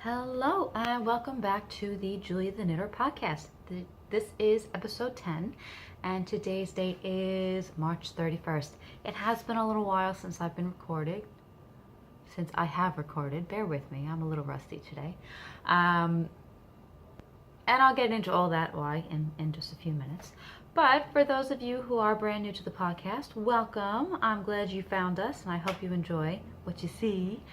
Hello and welcome back to the Julia the Knitter podcast. This is episode 10 and today's date is March 31st. It has been a little while since I have recorded. Bear with me, I'm a little rusty today. And I'll get into all that why in just a few minutes. But for those of you who are brand new to the podcast, welcome. I'm glad you found us and I hope you enjoy what you see.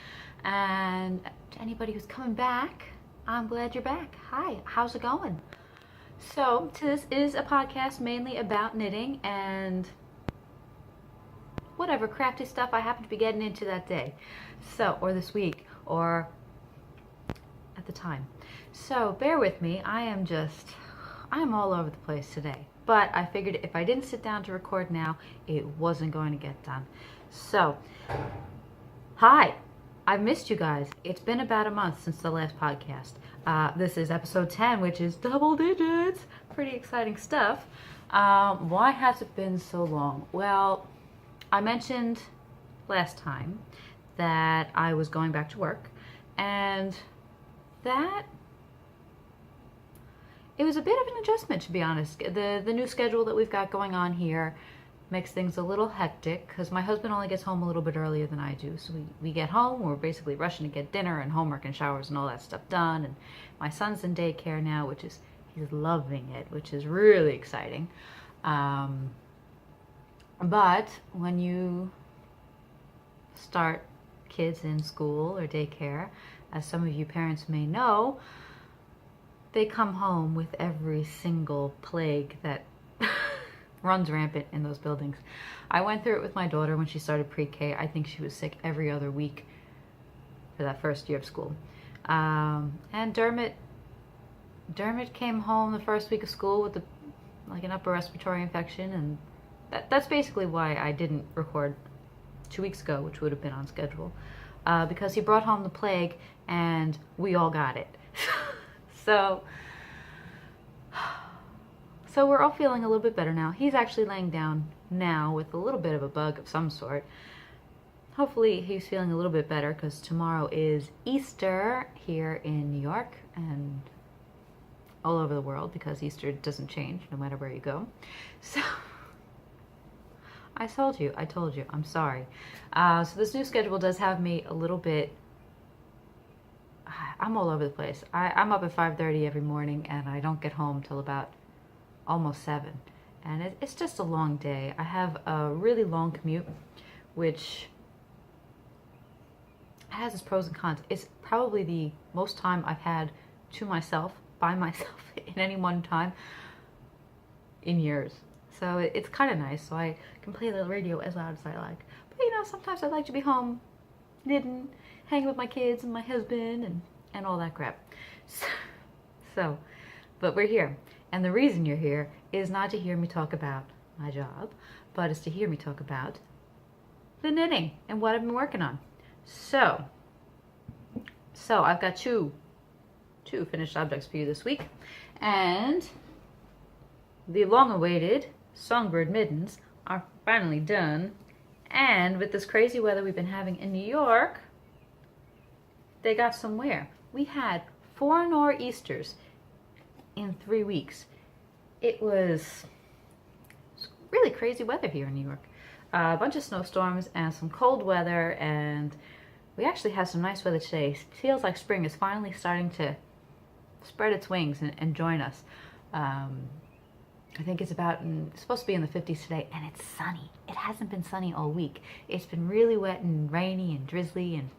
And to anybody who's coming back, I'm glad you're back. Hi, how's it going? So this is a podcast mainly about knitting and whatever crafty stuff I happen to be getting into that day. Or this week, or at the time. So bear with me, I'm all over the place today. But I figured if I didn't sit down to record now, it wasn't going to get done. So, hi. I've missed you guys. It's been about a month since the last podcast. This is episode 10, which is double digits. Pretty exciting stuff. Why has it been so long? Well, I mentioned last time that I was going back to work, and that it was a bit of an adjustment, to be honest. The new schedule that we've got going on here makes things a little hectic because my husband only gets home a little bit earlier than I do. So we get home, we're basically rushing to get dinner and homework and showers and all that stuff done. And my son's in daycare now, he's loving it, which is really exciting. But when you start kids in school or daycare, as some of you parents may know, they come home with every single plague that runs rampant in those buildings. I went through it with my daughter when she started pre-K. I think she was sick every other week for that first year of school. And Dermot came home the first week of school with an upper respiratory infection, and that's basically why I didn't record 2 weeks ago, which would have been on schedule, because he brought home the plague and we all got it. So we're all feeling a little bit better now. He's actually laying down now with a little bit of a bug of some sort. Hopefully he's feeling a little bit better because tomorrow is Easter here in New York and all over the world because Easter doesn't change no matter where you go. So I told you, I'm sorry. So this new schedule does have me a little bit, I'm all over the place. I'm up at 5:30 every morning and I don't get home till about almost 7, and it's just a long day. I have a really long commute, which has its pros and cons. It's probably the most time I've had to myself, by myself, in any one time in years. So it's kind of nice. So I can play the radio as loud as I like. But sometimes I like to be home, knitting, hanging with my kids and my husband and all that crap. But we're here. And the reason you're here is not to hear me talk about my job, but is to hear me talk about the knitting and what I've been working on. So I've got two finished objects for you this week. And the long-awaited Songbird mittens are finally done. And with this crazy weather we've been having in New York, they got some wear. We had 4 nor'easters in 3 weeks. It was really crazy weather here in New York. A bunch of snowstorms and some cold weather, and we actually have some nice weather today. It feels like spring is finally starting to spread its wings and join us. I think it's supposed to be in the 50s today, and it's sunny. It hasn't been sunny all week. It's been really wet and rainy and drizzly and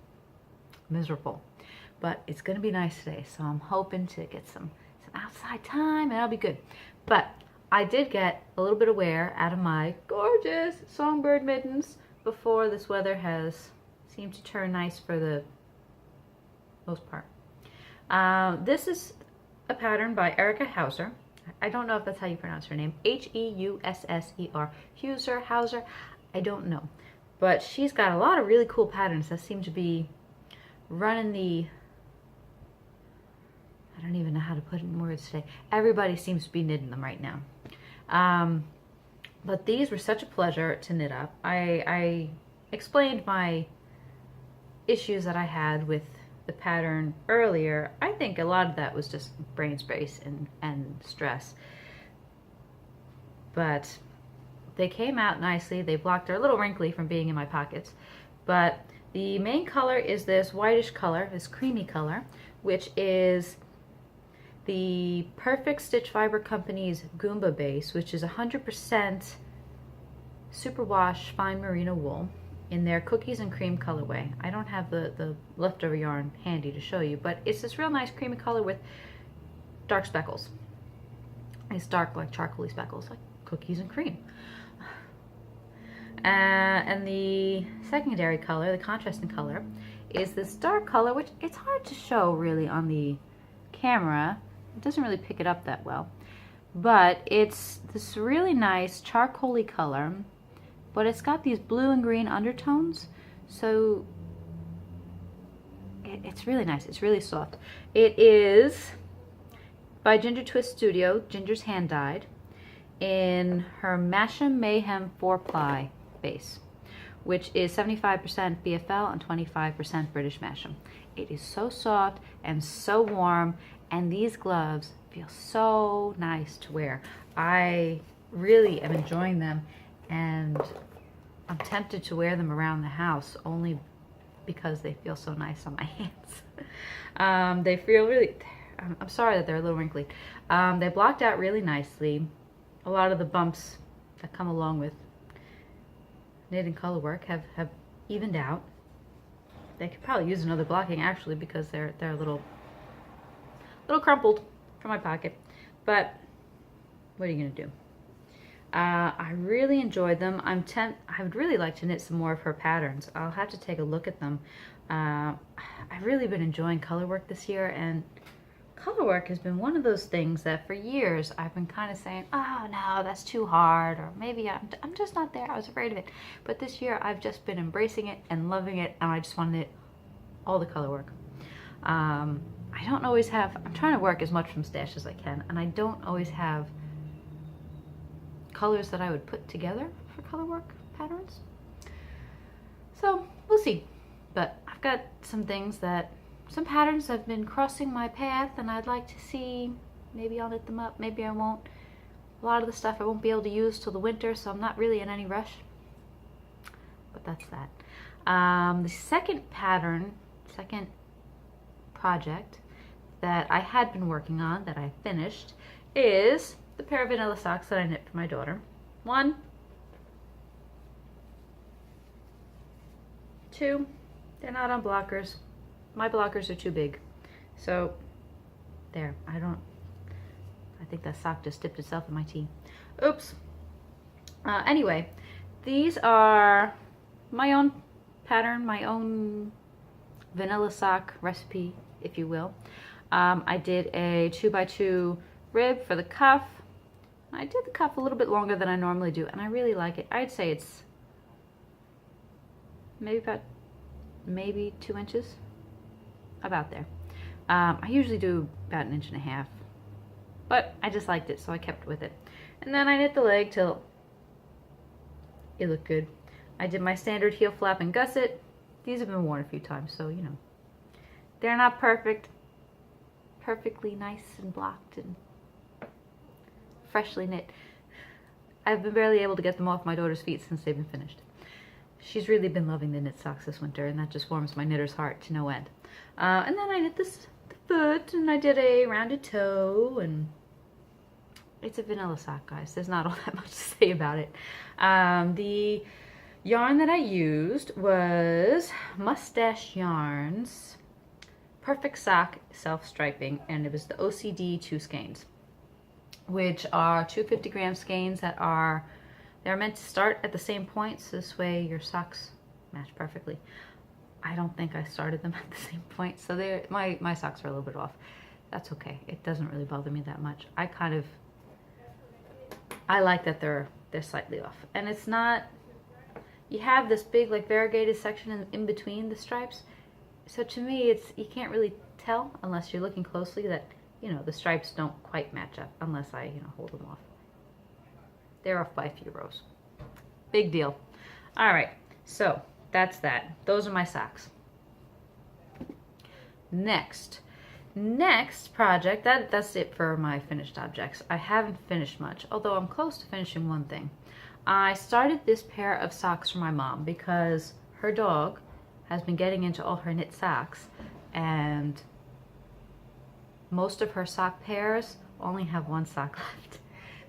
miserable. But it's going to be nice today, so I'm hoping to get some outside time and I'll be good. But I did get a little bit of wear out of my gorgeous Songbird mittens before this weather has seemed to turn nice for the most part. This is a pattern by Erica Heusser. I don't know if that's how you pronounce her name. Heusser. Heusser. I don't know. But she's got a lot of really cool patterns that seem to be running the, I don't even know how to put it in words today. Everybody seems to be knitting them right now. But these were such a pleasure to knit up. I explained my issues that I had with the pattern earlier, I think a lot of that was just brain space and stress. But they came out nicely. They blocked, they're a little wrinkly from being in my pockets. But the main color is this whitish color, this creamy color, which is the Perfect Stitch Fibre Company's Gumba Base, which is 100% superwash fine merino wool in their cookies and cream colorway. I don't have the leftover yarn handy to show you, but it's this real nice creamy color with dark speckles. It's dark, like charcoaly speckles, like cookies and cream. And the secondary color, the contrasting color, is this dark color, which it's hard to show really on the camera. It doesn't really pick it up that well. But it's this really nice charcoaly color, but it's got these blue and green undertones, so it's really nice. It's really soft. It is by Ginger Twist Studio. Ginger's hand dyed in her Masham Mayhem 4-ply base, which is 75% BFL and 25% British Masham. It is so soft and so warm, and these gloves feel so nice to wear. I really am enjoying them, and I'm tempted to wear them around the house only because they feel so nice on my hands. They feel really, I'm sorry that they're a little wrinkly. They blocked out really nicely. A lot of the bumps that come along with knit and color work have evened out. They could probably use another blocking actually, because they're a little crumpled from my pocket, but what are you gonna do? I really enjoyed them. I would really like to knit some more of her patterns. I'll have to take a look at them. I've really been enjoying color work this year, and color work has been one of those things that for years I've been kind of saying, oh no, that's too hard, or maybe I'm just not there, I was afraid of it. But this year I've just been embracing it and loving it, and I just want to knit all the color work. I don't always have, I'm trying to work as much from stash as I can, and I don't always have colors that I would put together for color work patterns. So we'll see. But I've got some patterns that have been crossing my path, and I'd like to see, maybe I'll knit them up, maybe I won't. A lot of the stuff I won't be able to use till the winter, so I'm not really in any rush. But that's that. The second project that I had been working on, that I finished, is the pair of vanilla socks that I knit for my daughter. 1, 2, they're not on blockers. My blockers are too big. So there, I think that sock just dipped itself in my tea. Oops. Anyway, these are my own pattern, my own vanilla sock recipe, if you will. I did a 2x2 rib for the cuff. I did the cuff a little bit longer than I normally do, and I really like it. I'd say it's maybe 2 inches, about there. I usually do about 1.5 inches, but I just liked it, so I kept with it. And then I knit the leg till it looked good. I did my standard heel flap and gusset. These have been worn a few times, so you know, they're not perfectly nice and blocked and freshly knit. I've been barely able to get them off my daughter's feet since they've been finished. She's really been loving the knit socks this winter, and that just warms my knitter's heart to no end. And then I knit the foot, and I did a rounded toe, and it's a vanilla sock, guys. There's not all that much to say about it. The yarn that I used was Mustache Yarns Perfect Sock Self-Striping, and it was the OCD 2 skeins, which are 250-gram skeins that they're meant to start at the same point, so this way your socks match perfectly. I don't think I started them at the same point, so my socks are a little bit off. That's okay. It doesn't really bother me that much. I like that they're slightly off, and it's not. You have this big like variegated section in between the stripes, so to me you can't really tell unless you're looking closely that the stripes don't quite match up unless I hold them off. They're off by a few rows. Big deal. All right, so that's that. Those are my socks. Next project, that's it for my finished objects. I haven't finished much, although I'm close to finishing one thing. I started this pair of socks for my mom because her dog has been getting into all her knit socks, and most of her sock pairs only have one sock left.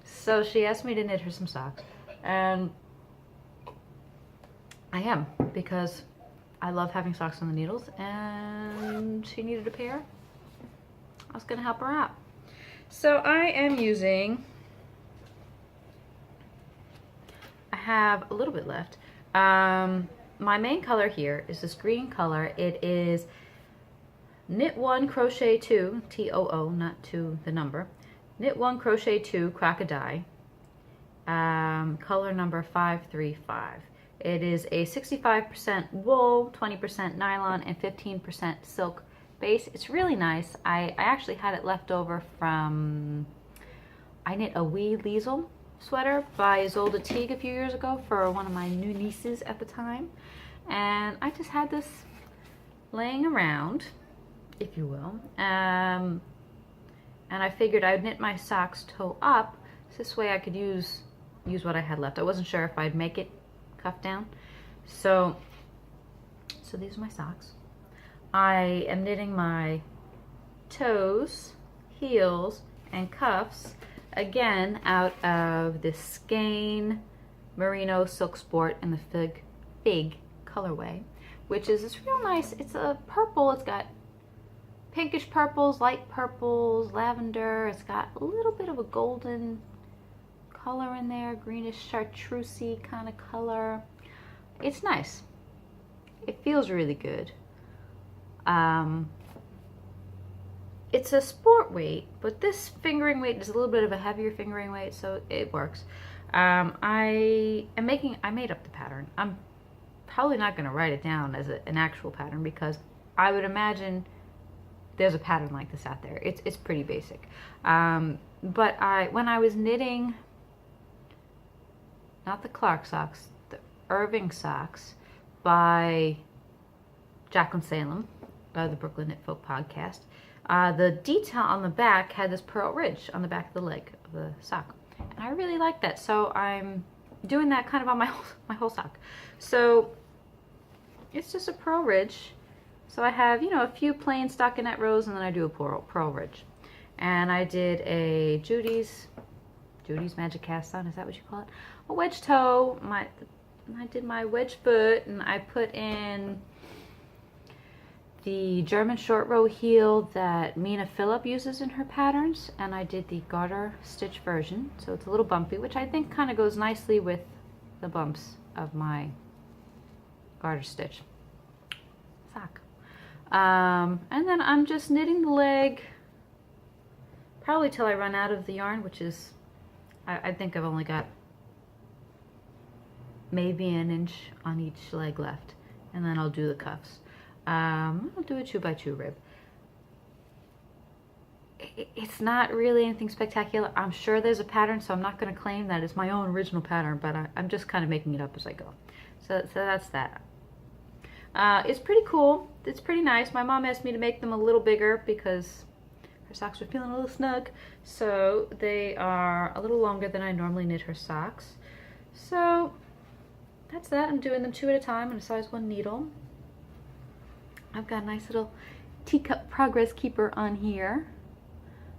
So she asked me to knit her some socks, and I am, because I love having socks on the needles, and she needed a pair. I was gonna help her out. So I am using, I have a little bit left. My main color here is this green color. It is knit 1, crochet 2, T-O-O, not 2 the number. Knit 1, crochet 2, crocodile. Color number 535. It is a 65% wool, 20% nylon, and 15% silk base. It's really nice. I actually had it left over from, I knit a wee Liesel sweater by Isolde Teague a few years ago for one of my new nieces at the time. And I just had this laying around, if you will. And I figured I'd knit my socks toe up, so this way I could use what I had left. I wasn't sure if I'd make it cuff down. So these are my socks. I am knitting my toes, heels, and cuffs again out of this skein merino silk sport in the fig colorway, which is this real nice, it's a purple, it's got pinkish purples, light purples, lavender, it's got a little bit of a golden color in there, greenish chartreusey kind of color. It's nice. It feels really good. It's a sport weight, but this fingering weight is a little bit of a heavier fingering weight, so it works. I made up the pattern. I'm probably not going to write it down as an actual pattern, because I would imagine there's a pattern like this out there. It's pretty basic. But when I was knitting, not the Clark socks, the Irving socks by Jacqueline Salem, by the Brooklyn Knit Folk podcast, the detail on the back had this Purl Ridge on the back of the leg of the sock, and I really like that, so I'm doing that kind of on my whole sock. So it's just a Purl Ridge. So I have, you know, a few plain stockinette rows, and then I do a Purl Ridge. And I did a Judy's Magic Cast On, is that what you call it? A wedge toe. I did my wedge foot, and I put in the German short row heel that Mina Phillip uses in her patterns, and I did the garter stitch version, so it's a little bumpy, which I think kind of goes nicely with the bumps of my garter stitch sock. And then I'm just knitting the leg probably till I run out of the yarn, which is, I think I've only got maybe an inch on each leg left, and then I'll do the cuffs. I'll do a 2x2 rib. It's not really anything spectacular. I'm sure there's a pattern, so I'm not going to claim that it's my own original pattern, but I'm just kind of making it up as I go. So that's that. It's pretty cool. It's pretty nice. My mom asked me to make them a little bigger because her socks were feeling a little snug, so they are a little longer than I normally knit her socks. So that's that. I'm doing them 2 at a time on a size 1 needle. I've got a nice little teacup progress keeper on here.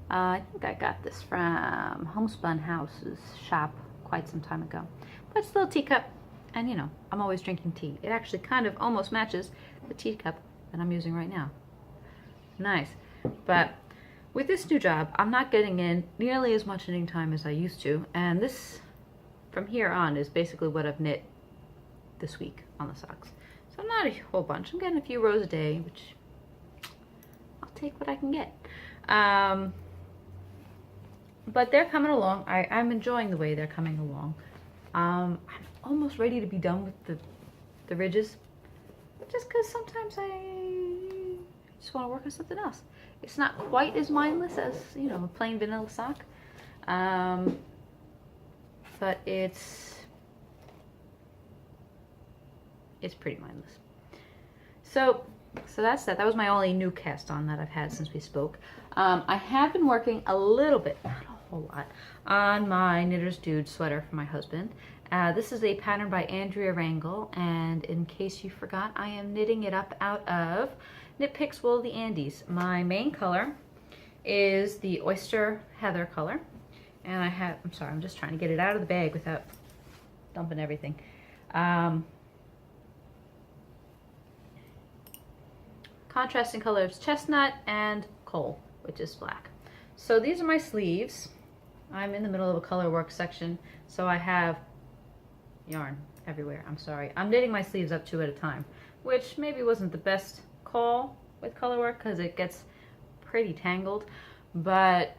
I think I got this from Homespun House's shop quite some time ago. But it's a little teacup, and you know, I'm always drinking tea. It actually kind of almost matches the teacup that I'm using right now. Nice. But with this new job, I'm not getting in nearly as much knitting time as I used to, and this, from here on, is basically what I've knit this week on the socks. So not a whole bunch. I'm getting a few rows a day, which I'll take what I can get. But they're coming along. I'm enjoying the way they're coming along. I'm almost ready to be done with the ridges, just because sometimes I just want to work on something else. It's not quite as mindless as, you know, a plain vanilla sock, but it's pretty mindless. So So that's that. That was my only new cast on that I've had since we spoke. I have been working a little bit, not a whole lot, on my Knitter's Dude sweater for my husband. This is a pattern by Andrea Rangel, and in case you forgot, I am knitting it up out of Knit Picks Wool of the Andes. My main color is the Oyster Heather color, and I have, I'm sorry, I'm just trying to get it out of the bag without dumping everything. Contrasting colors, chestnut and coal, which is black. So these are my sleeves. I'm in the middle of a color work section, so I have yarn everywhere. I'm sorry. I'm knitting my sleeves up 2 at a time, which maybe wasn't the best call with color work because it gets pretty tangled, but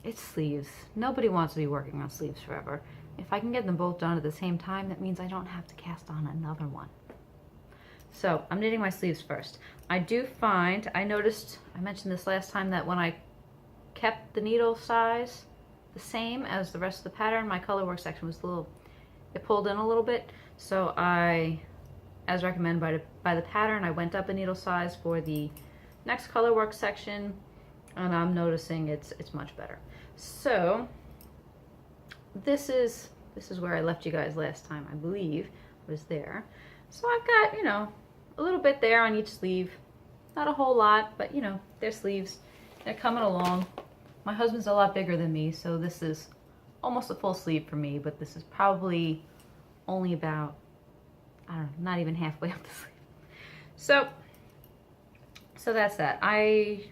it's sleeves. Nobody wants to be working on sleeves forever. If I can get them both done at the same time, that means I don't have to cast on another one. So I'm knitting my sleeves first. I do find, I noticed, I mentioned this last time, that when I kept the needle size the same as the rest of the pattern, my color work section was a little, it pulled in a little bit. So I, as recommended by the pattern, I went up a needle size for the next color work section, and I'm noticing it's much better. So this is where I left you guys last time, I believe, was there. So I've got, you know, a little bit there on each sleeve. Not a whole lot, but you know, they're sleeves. They're coming along. My husband's a lot bigger than me, so this is almost a full sleeve for me, but this is probably only about, I don't know, not even halfway up the sleeve. So that's that. I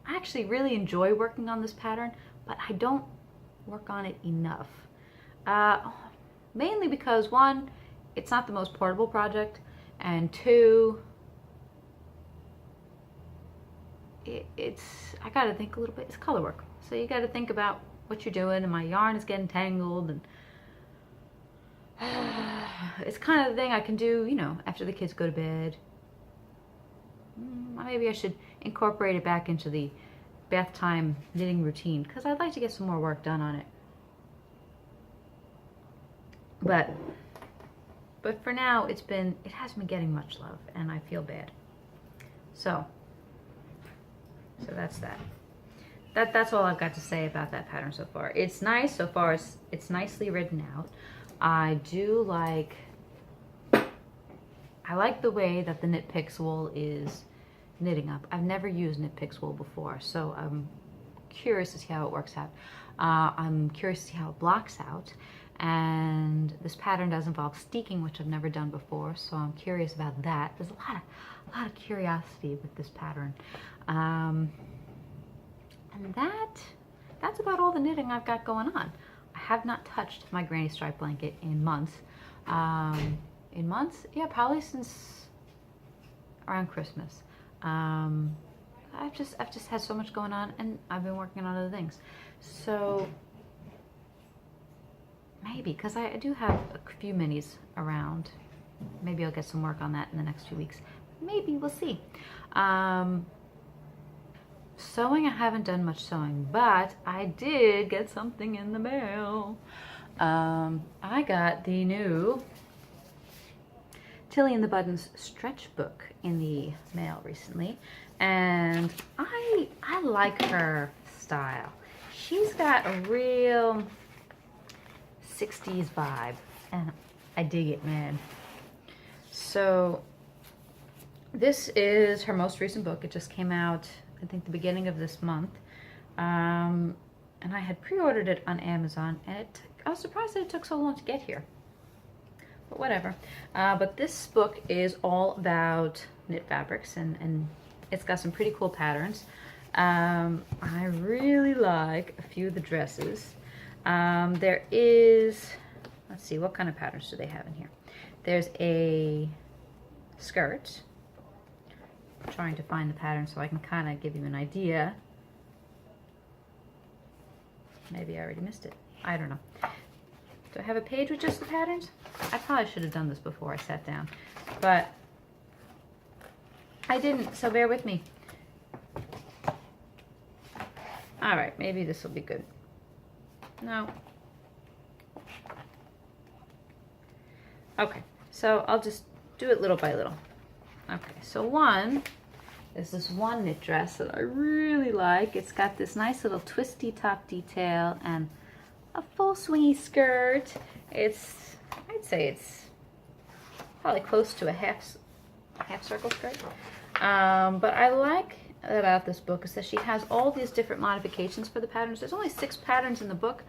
actually really enjoy working on this pattern, but I don't work on it enough. Mainly because, one, it's not the most portable project, and two, I gotta think a little bit, it's color work. So you gotta think about what you're doing, and my yarn is getting tangled, and it's kind of the thing I can do, you know, after the kids go to bed. Maybe I should incorporate it back into the bath time knitting routine, because I'd like to get some more work done on it. But for now, it hasn't been getting much love, and I feel bad. So that's that. That's all I've got to say about that pattern so far. It's nice so far. It's nicely written out. I like the way that the Knit Picks wool is knitting up. I've never used Knit Picks wool before, so I'm curious to see how it works out. I'm curious to see how it blocks out. And this pattern does involve steeking, which I've never done before, so I'm curious about that. There's a lot of curiosity with this pattern. And that's about all the knitting I've got going on. I have not touched my granny stripe blanket in months. Yeah, probably since around Christmas. I've just had so much going on, and I've been working on other things. So maybe, because I do have a few minis around. Maybe I'll get some work on that in the next few weeks. Maybe, we'll see. Sewing, I haven't done much sewing, but I did get something in the mail. I got the new Tilly and the Buttons stretch book in the mail recently, and I like her style. She's got a real 60s vibe, and I dig it, man. So this is her most recent book. It just came out, I think, the beginning of this month, and I had pre-ordered it on Amazon, and I was surprised that it took so long to get here, but whatever. But this book is all about knit fabrics, and it's got some pretty cool patterns. I really like a few of the dresses. There is, let's see, what kind of patterns do they have in here? There's a skirt. I'm trying to find the pattern so I can kind of give you an idea. Maybe I already missed it. I don't know. Do I have a page with just the patterns? I probably should have done this before I sat down, but I didn't, so bear with me. All right, maybe this will be good. No. Okay, so I'll just do it little by little. Okay, so one is this one knit dress that I really like. It's got this nice little twisty top detail and a full swingy skirt. It's, I'd say it's probably close to a half circle skirt. But I like about this book is that she has all these different modifications for the patterns. There's only 6 patterns in the book,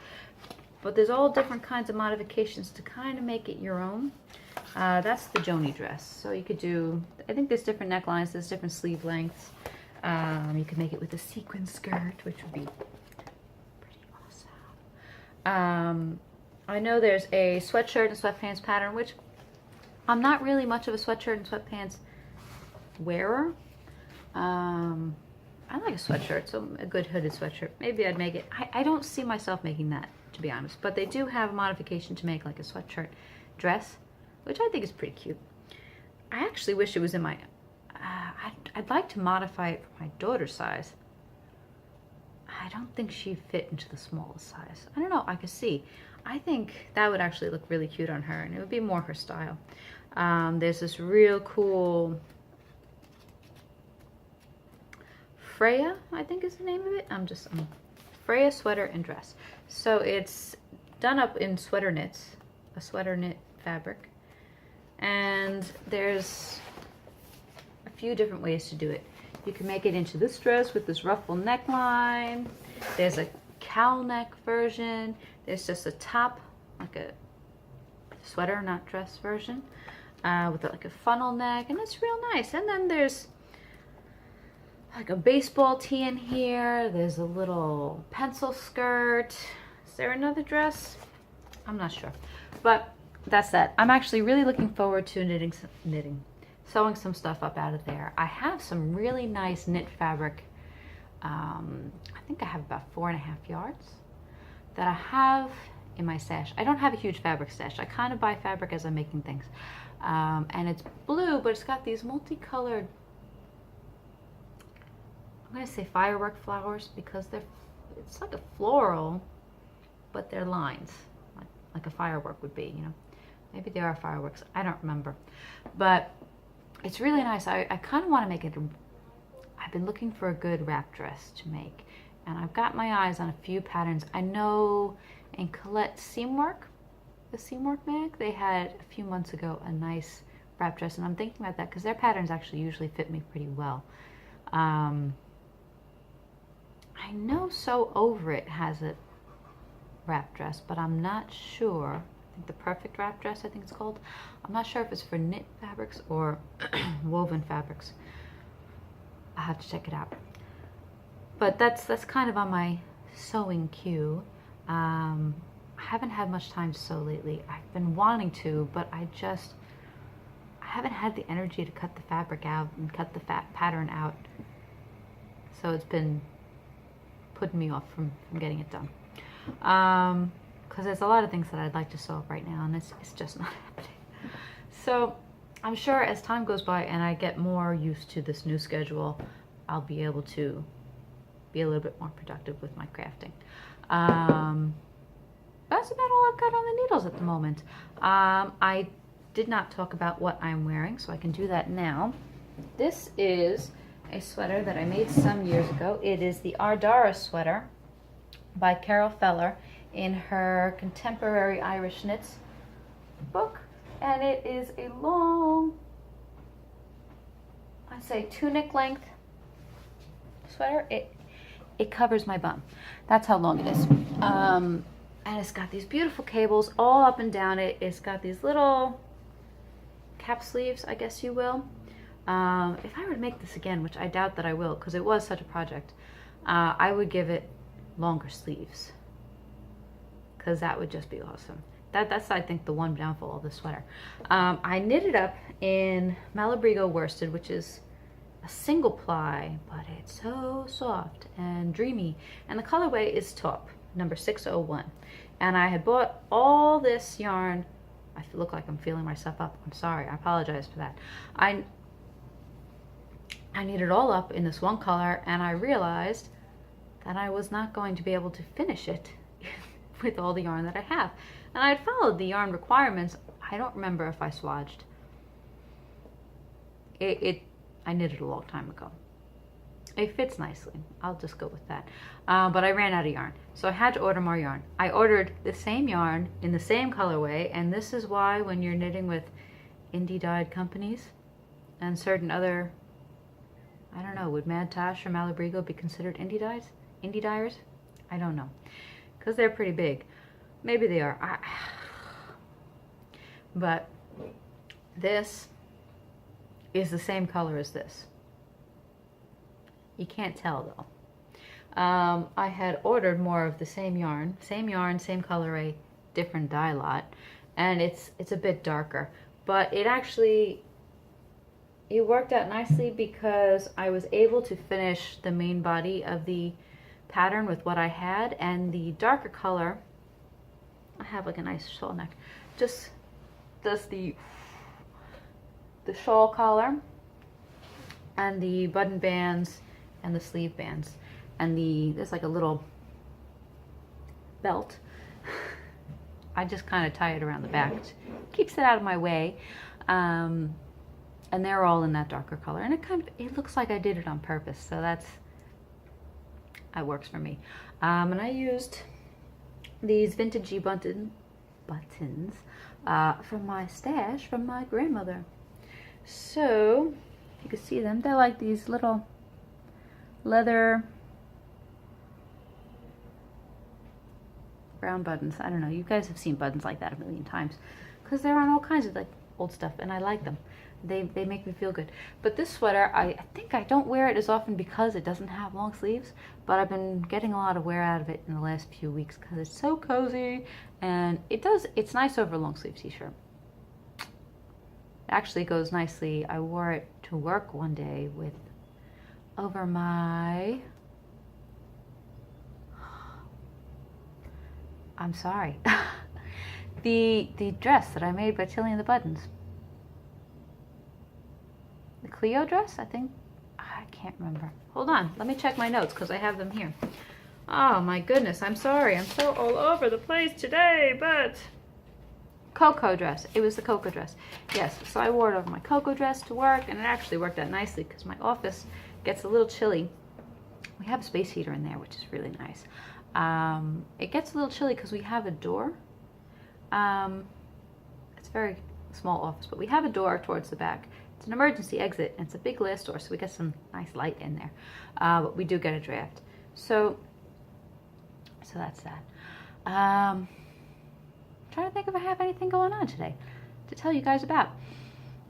but there's all different kinds of modifications to kind of make it your own. That's the Joni dress. So you could do, I think there's different necklines, there's different sleeve lengths. You could make it with a sequin skirt, which would be pretty awesome. I know there's a sweatshirt and sweatpants pattern, which I'm not really much of a sweatshirt and sweatpants wearer. I like a sweatshirt, so a good hooded sweatshirt. Maybe I'd make it. I don't see myself making that, to be honest. But they do have a modification to make like a sweatshirt dress, which I think is pretty cute. I actually wish it was in my... I'd like to modify it for my daughter's size. I don't think she'd fit into the smallest size. I don't know, I could see. I think that would actually look really cute on her, and it would be more her style. There's this real cool Freya, I think is the name of it. Freya sweater and dress. So it's done up in sweater knits, a sweater knit fabric. And there's a few different ways to do it. You can make it into this dress with this ruffle neckline. There's a cowl neck version. There's just a top, like a sweater, not dress version, with like a funnel neck, and it's real nice. And then there's like a baseball tee in here. There's a little pencil skirt. Is there another dress? I'm not sure, but that's that. I'm actually really looking forward to sewing some stuff up out of there. I have some really nice knit fabric. I think I have about 4.5 yards that I have in my stash. I don't have a huge fabric stash. I kind of buy fabric as I'm making things. And it's blue, but it's got these multicolored, I'm gonna say firework flowers, because it's like a floral, but they're lines, like a firework would be, you know. Maybe they are fireworks, I don't remember. But it's really nice. I kind of want to make it, I've been looking for a good wrap dress to make, and I've got my eyes on a few patterns. I know in Colette Seamwork, the Seamwork mag, they had a few months ago a nice wrap dress, and I'm thinking about that because their patterns actually usually fit me pretty well. I know Sew Over It has a wrap dress, but I'm not sure. I think the Perfect Wrap Dress, I think it's called. I'm not sure if it's for knit fabrics or woven fabrics. I have to check it out. But that's kind of on my sewing queue. I haven't had much time to sew lately. I've been wanting to, but I haven't had the energy to cut the fabric out and cut the pattern out. So it's been putting me off from getting it done. Because there's a lot of things that I'd like to sew up right now, and it's just not happening. So I'm sure as time goes by and I get more used to this new schedule, I'll be able to be a little bit more productive with my crafting. That's about all I've got on the needles at the moment. I did not talk about what I'm wearing, so I can do that now. This is a sweater that I made some years ago. It is the Ardara Sweater by Carol Feller in her Contemporary Irish Knits book. And it is a long, I'd say tunic length sweater. It covers my bum. That's how long it is. And it's got these beautiful cables all up and down it. It's got these little cap sleeves, I guess you will. If I were to make this again, which I doubt that I will because it was such a project, I would give it longer sleeves because that would just be awesome. That's I think the one downfall of the sweater. I knit it up in Malabrigo Worsted, which is a single ply, but it's so soft and dreamy, and the colorway is taupe, number 601. And I had bought all this yarn. I look like I'm feeling myself up. I'm sorry, I apologize for that. I knit it all up in this one color, and I realized that I was not going to be able to finish it with all the yarn that I have. And I had followed the yarn requirements. I don't remember if I swatched. I knitted a long time ago. It fits nicely. I'll just go with that. But I ran out of yarn, so I had to order more yarn. I ordered the same yarn in the same colorway, and this is why when you're knitting with indie dyed companies and certain other, I don't know, would Mad Tash or Malabrigo be considered indie dyers? I don't know, because they're pretty big. Maybe they are. But this is the same color as this. You can't tell though. I had ordered more of the same yarn, same colorway, different dye lot, and it's a bit darker, but it worked out nicely because I was able to finish the main body of the pattern with what I had, and the darker color, I have like a nice shawl neck, just does the shawl collar and the button bands and the sleeve bands, and there's like a little belt. I just kind of tie it around the back, it keeps it out of my way, and they're all in that darker color, and it looks like I did it on purpose, so that works for me. And I used these vintagey buttons from my stash from my grandmother. So you can see them. They're like these little leather brown buttons. I don't know, you guys have seen buttons like that a million times because they're on all kinds of like old stuff, and I like them. They make me feel good. But this sweater, I think I don't wear it as often because it doesn't have long sleeves, but I've been getting a lot of wear out of it in the last few weeks because it's so cozy, and it's nice over a long sleeve t-shirt. It actually goes nicely. I wore it to work one day with over my, I'm sorry, the dress that I made by Tilly and the Buttons. The Cleo dress, I think. I can't remember. Hold on, let me check my notes because I have them here. Oh my goodness, I'm sorry. I'm so all over the place today, but Cocoa dress. It was the Cocoa dress. Yes, so I wore it over my Cocoa dress to work, and it actually worked out nicely because my office gets a little chilly. We have a space heater in there, which is really nice. It gets a little chilly because we have a door. It's a very small office, but we have a door towards the back. It's an emergency exit, and it's a big glass door, so we get some nice light in there. But we do get a draft. So that's that. I'm trying to think if I have anything going on today to tell you guys about.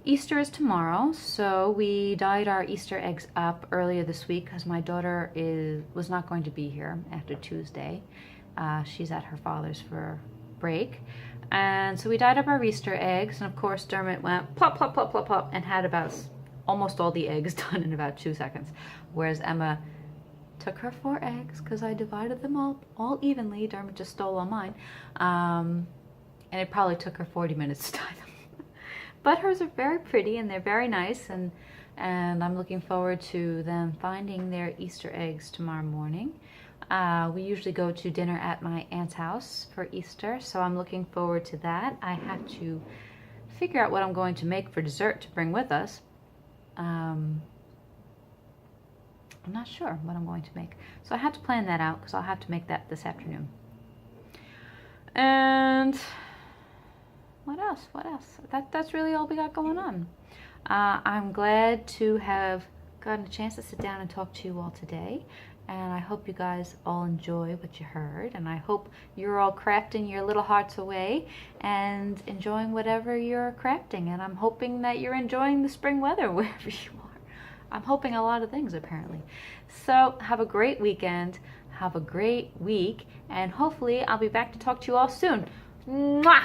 Easter is tomorrow, so we dyed our Easter eggs up earlier this week because my daughter was not going to be here after Tuesday. She's at her father's for break. And so we dyed up our Easter eggs, and of course Dermot went plop, plop, plop, plop, plop, and had about almost all the eggs done in about 2 seconds. Whereas Emma took her 4 eggs because I divided them all evenly. Dermot just stole all mine. And it probably took her 40 minutes to dye them. But hers are very pretty and they're very nice, and I'm looking forward to them finding their Easter eggs tomorrow morning. We usually go to dinner at my aunt's house for Easter, so I'm looking forward to that. I have to figure out what I'm going to make for dessert to bring with us. I'm not sure what I'm going to make, so I have to plan that out because I'll have to make that this afternoon. And what else? That's really all we got going on. I'm glad to have gotten a chance to sit down and talk to you all today, and I hope you guys all enjoy what you heard, and I hope you're all crafting your little hearts away and enjoying whatever you're crafting, and I'm hoping that you're enjoying the spring weather wherever you are. I'm hoping a lot of things, apparently. So have a great weekend, have a great week, and hopefully I'll be back to talk to you all soon. Mwah!